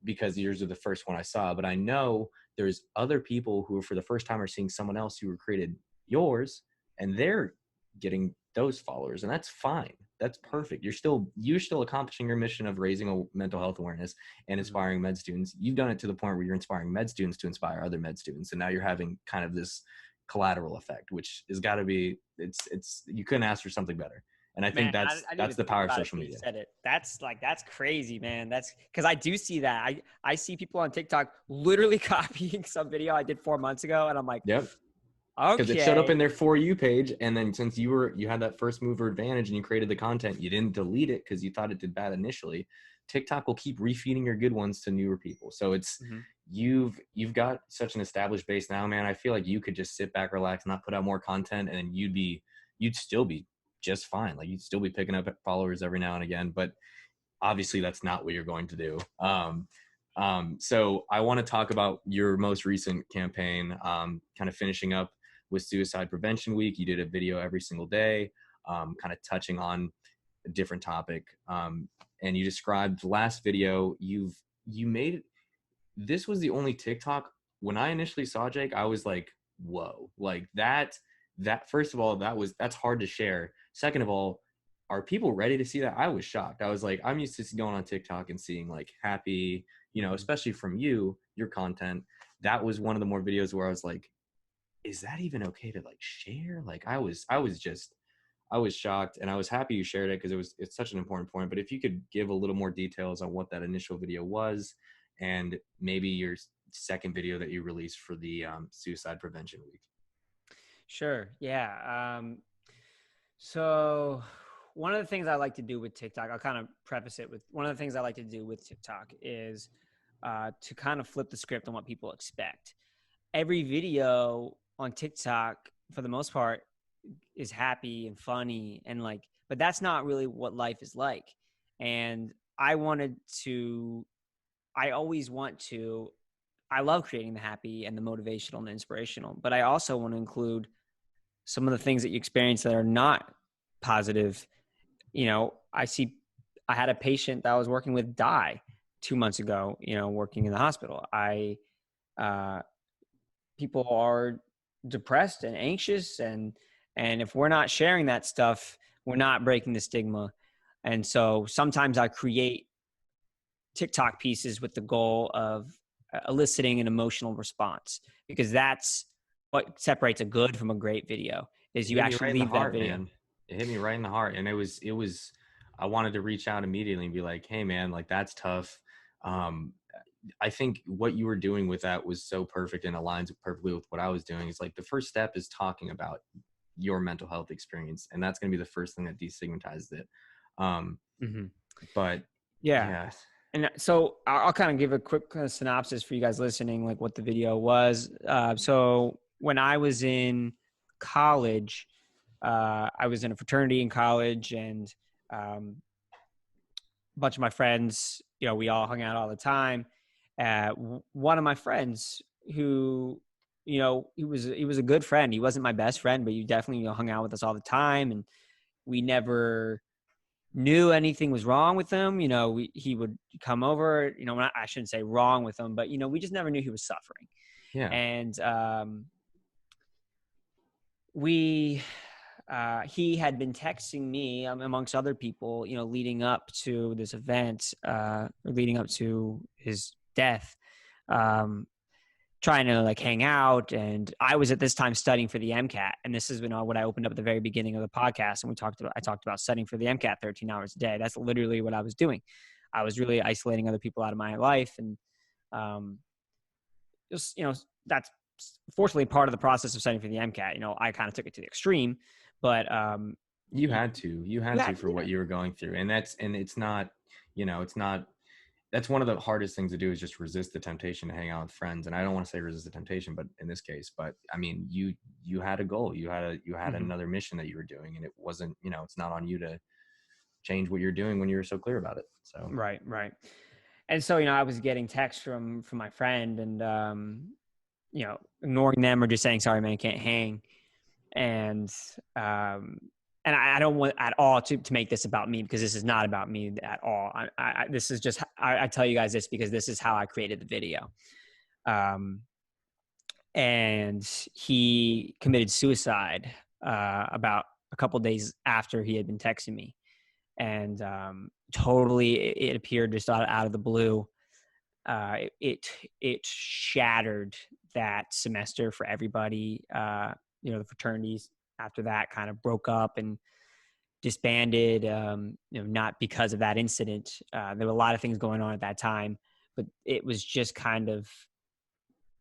because yours are the first one I saw. But I know there's other people who for the first time are seeing someone else who recreated yours, and they're getting those followers, and that's fine. That's perfect. You're still accomplishing your mission of raising a mental health awareness and inspiring med students. You've done it to the point where you're inspiring med students to inspire other med students, and now you're having kind of this collateral effect, which has got to be, it's you couldn't ask for something better. And I think that's the power of social media. Said it. That's crazy, man. That's because I do see that. I see people on TikTok literally copying some video I did 4 months ago, and I'm like, yep. Okay. Because it showed up in their For You page, and then since you had that first mover advantage and you created the content, you didn't delete it because you thought it did bad initially. TikTok will keep refeeding your good ones to newer people. So it's you've got such an established base now, man. I feel like you could just sit back, relax, not put out more content, and you'd still be just fine. Like you'd still be picking up followers every now and again, but obviously that's not what you're going to do. So I want to talk about your most recent campaign, kind of finishing up with Suicide Prevention Week. You did a video every single day, kind of touching on a different topic. And you described the last video you made. This was the only TikTok. When I initially saw Jake, I was like, whoa, like that first of all, that's hard to share. Second of all, are people ready to see that? I was shocked. I was like, I'm used to going on TikTok and seeing like happy, especially from your content. That was one of the more videos where I was like, is that even okay to like share? Like I was shocked, and I was happy you shared it because it's such an important point. But if you could give a little more details on what that initial video was, and maybe your second video that you released for the Suicide Prevention Week. Sure. Yeah. So one of the things I like to do with TikTok, I'll kind of preface it with one of the things I like to do with TikTok is to kind of flip the script on what people expect. Every video on TikTok, for the most part, is happy and funny and but that's not really what life is like. And I love creating the happy and the motivational and the inspirational, but I also want to include some of the things that you experience that are not positive. I had a patient that I was working with die 2 months ago, working in the hospital. People are depressed and anxious, and if we're not sharing that stuff, we're not breaking the stigma. And so sometimes I create TikTok pieces with the goal of eliciting an emotional response, because that's what separates a good from a great video is you actually leave that video. Man. It hit me right in the heart. And it was I wanted to reach out immediately and be like, hey man, like that's tough. Um, I think what you were doing with that was so perfect and aligns perfectly with what I was doing. It's like the first step is talking about your mental health experience, and that's going to be the first thing that destigmatizes it. Um, Mhm. but Yeah. yeah, And so I'll kind of give a quick synopsis for you guys listening, like what the video was. So when I was in college, I was in a fraternity in college, and um, a bunch of my friends, we all hung out all the time. One of my friends who, he was a good friend. He wasn't my best friend, but he definitely hung out with us all the time, and we never knew anything was wrong with him. He would come over. I shouldn't say wrong with him, but we just never knew he was suffering. yeah, And we he had been texting me amongst other people, leading up to this event, leading up to his death, um, trying to like hang out. And I was at this time studying for the MCAT. And this is what I opened up at the very beginning of the podcast. And I talked about studying for the MCAT 13 hours a day. That's literally what I was doing. I was really isolating other people out of my life. And um, just, that's fortunately part of the process of studying for the MCAT. I kind of took it to the extreme, but you you, had to, you had, for what you were going through, and it's not, it's not. That's one of the hardest things to do is just resist the temptation to hang out with friends. And I don't want to say resist the temptation, but in this case, but I mean, you had a goal, you had Mhm. another mission that you were doing, and it wasn't, it's not on you to change what you're doing when you were so clear about it. So Right, right. And so, I was getting texts from my friend, and ignoring them or just saying, sorry, man, I can't hang. And um, and I don't want at all to make this about me, because this is not about me at all. This is just, I tell you guys this because this is how I created the video. Um, and he committed suicide about a couple days after he had been texting me. And totally, it appeared just out of the blue. It shattered that semester for everybody. The fraternities after that kind of broke up and disbanded. Not because of that incident. There were a lot of things going on at that time, but it was just kind of,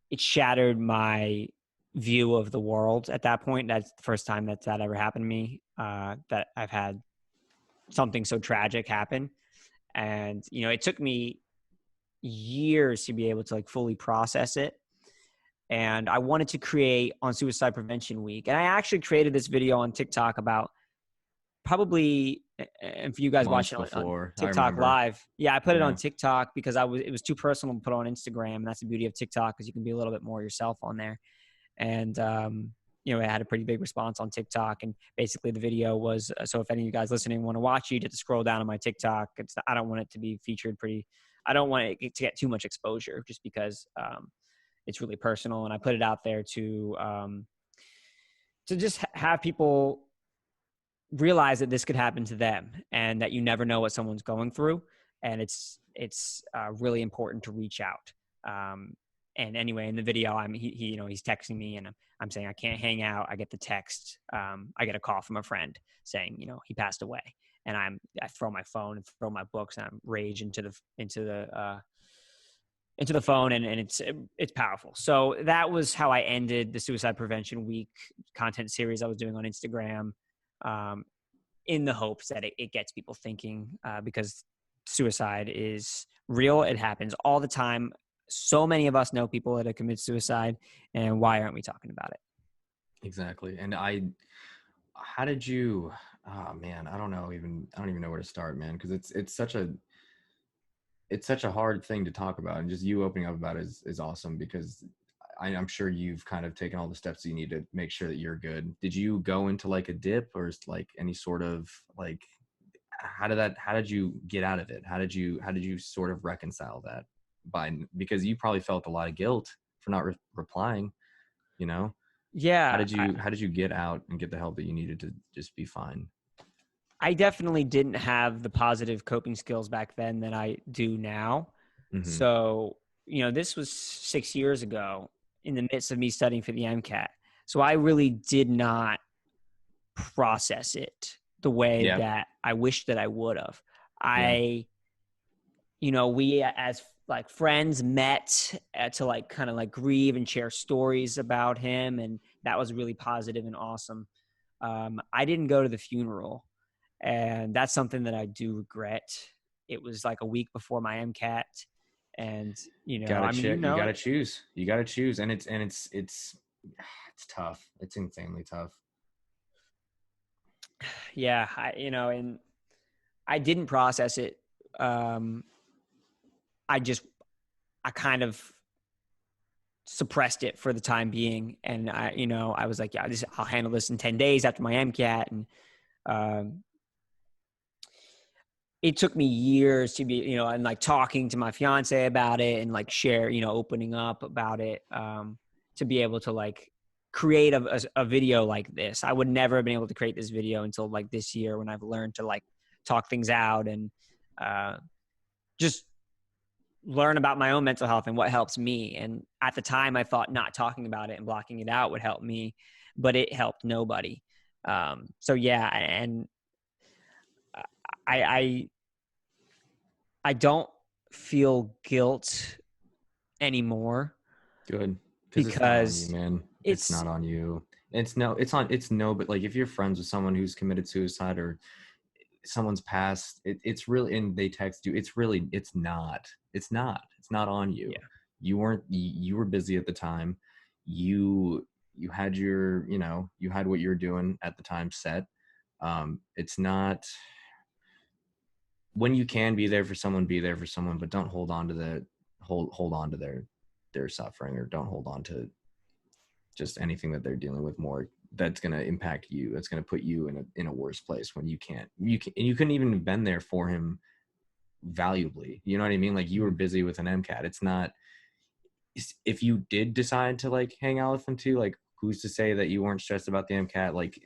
it shattered my view of the world at that point. That's the first time that ever happened to me. That I've had something so tragic happen, and it took me years to be able to like fully process it. And I wanted to create on Suicide Prevention Week. And I actually created this video on TikTok about probably, and for you guys months watching on before, I TikTok remember. live. Yeah, I put it on Yeah, TikTok because it was too personal to put on Instagram. And that's the beauty of TikTok, because you can be a little bit more yourself on there. And, it had a pretty big response on TikTok. And basically the video was, so if any of you guys listening want to watch it, you get to scroll down on my TikTok. I don't want it to be featured I don't want it to get too much exposure, just because it's really personal. And I put it out there to just have people realize that this could happen to them, and that you never know what someone's going through. And it's really important to reach out. And anyway, in the video, he's texting me, and I'm saying I can't hang out. I get the text. I get a call from a friend saying, he passed away. And I throw my phone and throw my books, and I'm rage into the phone, and it's powerful. So that was how I ended the Suicide Prevention Week content series I was doing on Instagram, um, in the hopes that it gets people thinking, because suicide is real. It happens all the time. So many of us know people that have committed suicide, and why aren't we talking about it? exactly. And how did you, oh man, I don't even know where to start, man. Cause it's such a hard thing to talk about, and just you opening up about it is awesome, because I'm sure you've kind of taken all the steps that you need to make sure that you're good. Did you go into like a dip, or like any sort of like, how did you get out of it? How did you sort of reconcile that because you probably felt a lot of guilt for not replying, you know? Yeah, How did you get out and get the help that you needed to just be fine? I definitely didn't have the positive coping skills back then that I do now. Mm-hmm. So, this was 6 years ago, in the midst of me studying for the MCAT. So I really did not process it the way Yeah. that I wish that I would have. Yeah. We as like friends met to like kind of like grieve and share stories about him, and that was really positive and awesome. I didn't go to the funeral, and that's something that I do regret. It was like a week before my MCAT, and Gotta I mean, check. You gotta choose. You gotta choose, and it's tough. It's insanely tough. yeah, and I didn't process it. Um, I just, I kind of suppressed it for the time being, and I was like, yeah, I'll handle this in 10 days after my MCAT, and um, it took me years to be, and like talking to my fiance about it and like share, opening up about it, to be able to like create a video like this. I would never have been able to create this video until like this year, when I've learned to like talk things out and just learn about my own mental health and what helps me. And at the time I thought not talking about it and blocking it out would help me, but it helped nobody. So yeah. And I, I don't feel guilt anymore, Good, because it's not on you, because man. It's it's not on you. But like if you're friends with someone who's committed suicide or someone's passed, it's really, and they text you, it's not on you. yeah, You were busy at the time. You had you had what you were doing at the time set. It's not, when you can be there for someone, be there for someone, but don't hold on to hold on to their suffering, or don't hold on to just anything that they're dealing with more, that's going to impact you, that's going to put you in a worse place, when you couldn't even have been there for him valuably. You know what I mean? Like, you were busy with an MCAT. It's not, if you did decide to like hang out with him too, like, who's to say that you weren't stressed about the MCAT, like,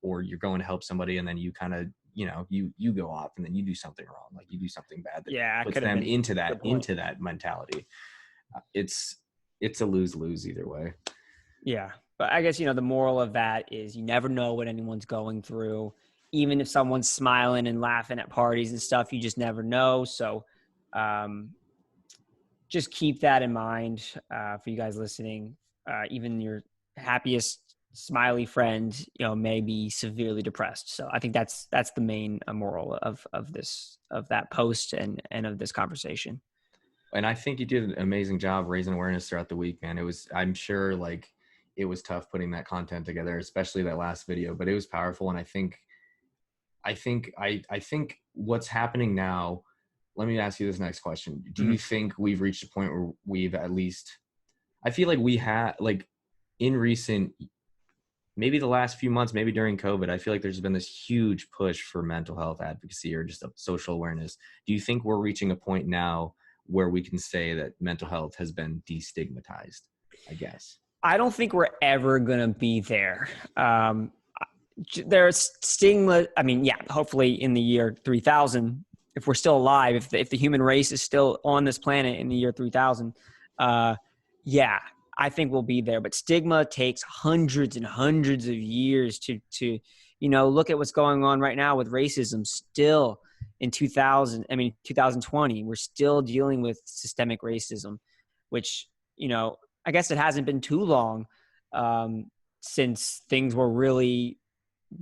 or you're going to help somebody and then you kind of, you go off and then you do something wrong, like you do something bad that yeah, it puts could have them been into a good point. that mentality. It's a lose-lose either way. Yeah. But I guess, the moral of that is you never know what anyone's going through. Even if someone's smiling and laughing at parties and stuff, you just never know. So, um, just keep that in mind, for you guys listening. Even your happiest smiley friend, may be severely depressed. So I think that's the main moral of that post and of this conversation. And I think you did an amazing job raising awareness throughout the week, man. I'm sure, like, it was tough putting that content together, especially that last video, but it was powerful. And I think what's happening now, let me ask you this next question. Do Mm-hmm. you think we've reached a point where we've at least, I feel like we had, like, in recent, maybe the last few months, maybe during COVID, I feel like there's been this huge push for mental health advocacy, or just a social awareness. Do you think we're reaching a point now where we can say that mental health has been destigmatized, I guess? I don't think we're ever going to be there. There's stigma. I mean, yeah, hopefully in the year 3000, if we're still alive, if the human race is still on this planet in the year 3000, yeah, I think we'll be there. But stigma takes hundreds and hundreds of years to look at what's going on right now with racism. Still in 2020, we're still dealing with systemic racism, which, I guess it hasn't been too long, since things were really,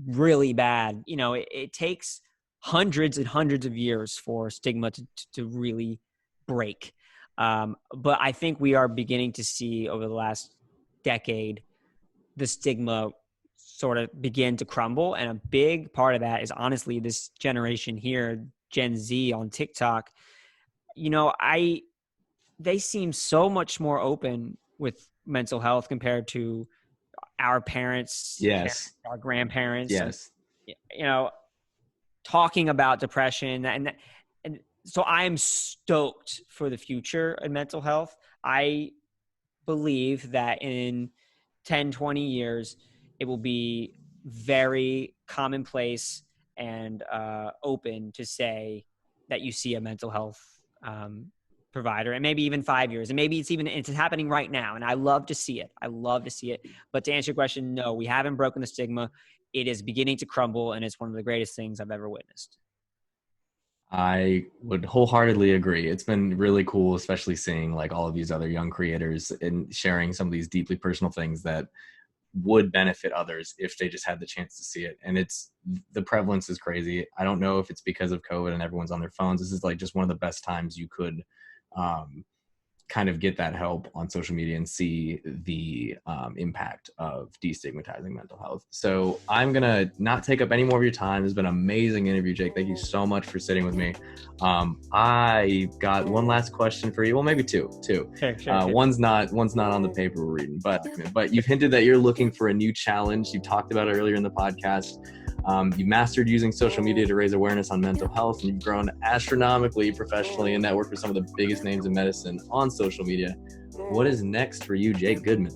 really bad. It takes hundreds and hundreds of years for stigma to really break. But I think we are beginning to see over the last decade the stigma sort of begin to crumble. And a big part of that is honestly this generation here, Gen Z on TikTok. They seem so much more open with mental health compared to our parents, Yes. our grandparents, and Yes. you know, talking about depression. And so I'm stoked for the future in mental health. I believe that in 10, 20 years, it will be very commonplace and open to say that you see a mental health provider, and maybe even 5 years, and maybe it's happening right now. And I love to see it. But to answer your question, no, we haven't broken the stigma. it is beginning to crumble, and it's one of the greatest things I've ever witnessed. I would wholeheartedly agree. It's been really cool, especially seeing like all of these other young creators and sharing some of these deeply personal things that would benefit others if they just had the chance to see it. And the prevalence is crazy. I don't know if it's because of COVID and everyone's on their phones. This is like just one of the best times you could kind of get that help on social media and see the impact of destigmatizing mental health. So I'm going to not take up any more of your time. It's been an amazing interview, Jake. Thank you so much for sitting with me. I got one last question for you. Well, maybe two. Sure. One's not on the paper we're reading, but you've hinted that you're looking for a new challenge. You talked about it earlier in the podcast. You mastered using social media to raise awareness on mental health, and you've grown astronomically professionally and networked with some of the biggest names in medicine on social media. What is next for you, Jake Goodman?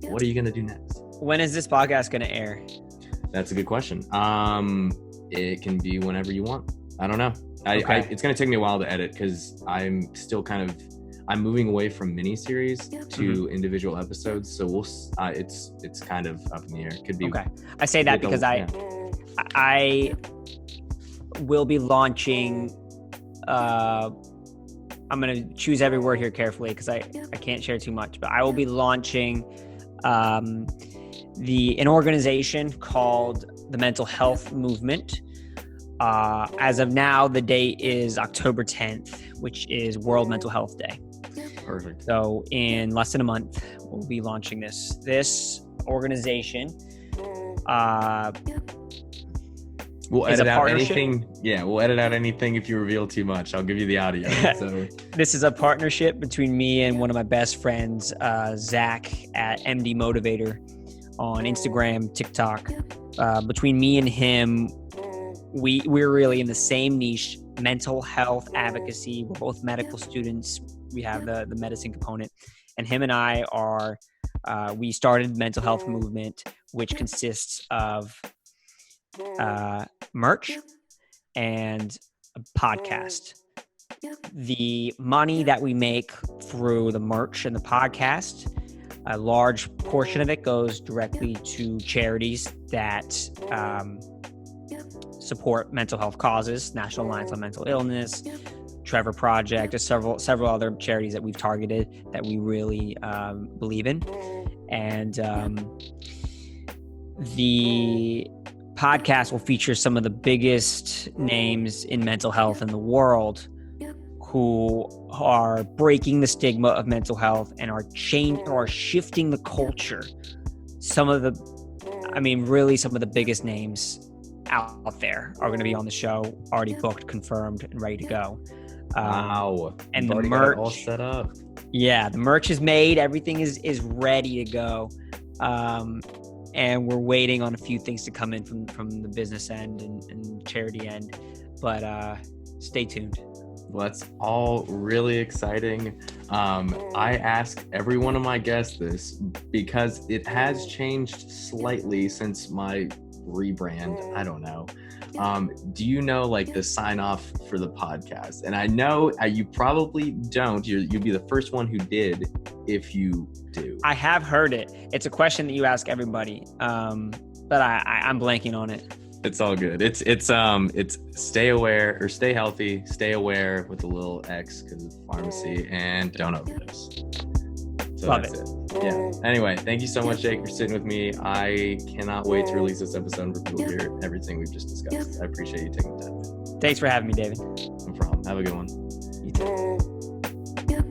What are you going to do next? When is this podcast going to air? That's a good question. It can be whenever you want. I don't know. Okay. It's going to take me a while to edit because I'm still I'm moving away from mini-series to individual episodes. So it's kind of up in the air. It could be. Okay. I say that because I will be launching, I'm going to choose every word here carefully because I can't share too much, but I will be launching an organization called the Mental Health Movement. As of now, the date is October 10th, which is World Mental Health Day. Perfect. So in less than a month, we'll be launching this organization. We'll edit out anything. Yeah, we'll edit out anything if you reveal too much. I'll give you the audio. So this is a partnership between me and one of my best friends, Zach at MD Motivator on Instagram, TikTok. Between me and him, we're really in the same niche, mental health advocacy. We're both medical students. We have the medicine component, and him and I we started Mental Health Movement, which consists of merch and a podcast. The money that we make through the merch and the podcast, a large portion of it goes directly to charities that support mental health causes, National Alliance on Mental Illness, Trevor Project, just several other charities that we've targeted that we really believe in. And the podcast will feature some of the biggest names in mental health in the world who are breaking the stigma of mental health and are shifting the culture. Some of the biggest names out there are going to be on the show, already booked, confirmed, and ready to go. Wow. And the merch got it all set up. Yeah, the merch is made. Everything is ready to go. And we're waiting on a few things to come in from the business end and charity end. But stay tuned. Well, that's all really exciting. I ask every one of my guests this because it has changed slightly since my rebrand. I don't know. Do you know like the sign off for the podcast? And I know you probably don't. You'll be the first one who did if you do. I have heard it. It's a question that you ask everybody. But I'm blanking on it. It's all good. It's stay aware or stay healthy, stay aware with a little X because of pharmacy, and don't overdose. So Love that's it. Yeah. Anyway, thank you so much, Jake, for sitting with me. I cannot wait to release this episode for people to hear everything we've just discussed. I appreciate you taking the time. Thanks for having me, David. No problem. Have a good one. You too. Yep.